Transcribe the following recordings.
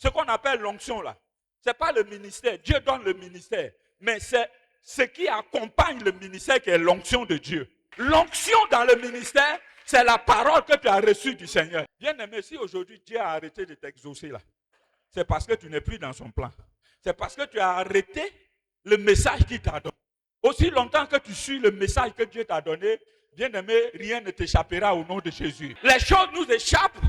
Ce qu'on appelle l'onction là, ce n'est pas le ministère. Dieu donne le ministère. Mais c'est ce qui accompagne le ministère qui est l'onction de Dieu. L'onction dans le ministère, c'est la parole que tu as reçue du Seigneur. Bien aimé, si aujourd'hui Dieu a arrêté de t'exaucer là, c'est parce que tu n'es plus dans son plan. C'est parce que tu as arrêté le message qu'il t'a donné. Aussi longtemps que tu suis le message que Dieu t'a donné, bien aimé, rien ne t'échappera au nom de Jésus. Les choses nous échappent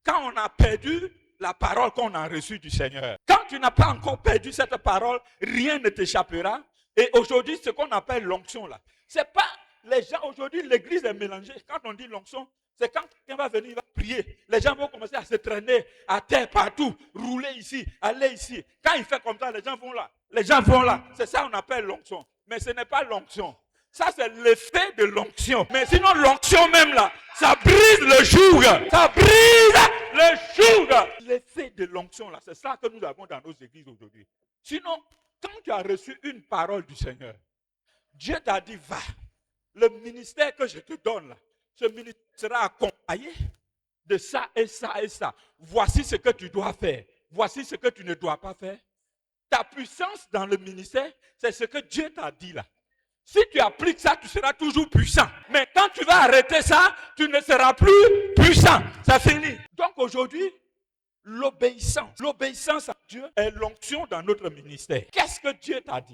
quand on a perdu la parole qu'on a reçue du Seigneur. Quand tu n'as pas encore perdu cette parole, rien ne t'échappera. Et aujourd'hui, ce qu'on appelle l'onction là, c'est pas les gens, aujourd'hui, l'église est mélangée. Quand on dit l'onction, c'est quand quelqu'un va venir, il va prier. Les gens vont commencer à se traîner à terre partout, rouler ici, aller ici. Quand il fait comme ça, les gens vont là. Les gens vont là. C'est ça qu'on appelle l'onction. Mais ce n'est pas l'onction. Ça, c'est l'effet de l'onction. Mais sinon, l'onction même là, ça brise le joug. Ça brise le joug. L'effet de l'onction là, c'est ça que nous avons dans nos églises aujourd'hui. Sinon, quand tu as reçu une parole du Seigneur, Dieu t'a dit, va. Le ministère que je te donne là, ce ministère sera accompagné de ça et ça et ça. Voici ce que tu dois faire. Voici ce que tu ne dois pas faire. Ta puissance dans le ministère, c'est ce que Dieu t'a dit là. Si tu appliques ça, tu seras toujours puissant. Mais quand tu vas arrêter ça, tu ne seras plus puissant. Ça finit. Donc aujourd'hui, l'obéissance à Dieu est l'onction dans notre ministère. Qu'est-ce que Dieu t'a dit?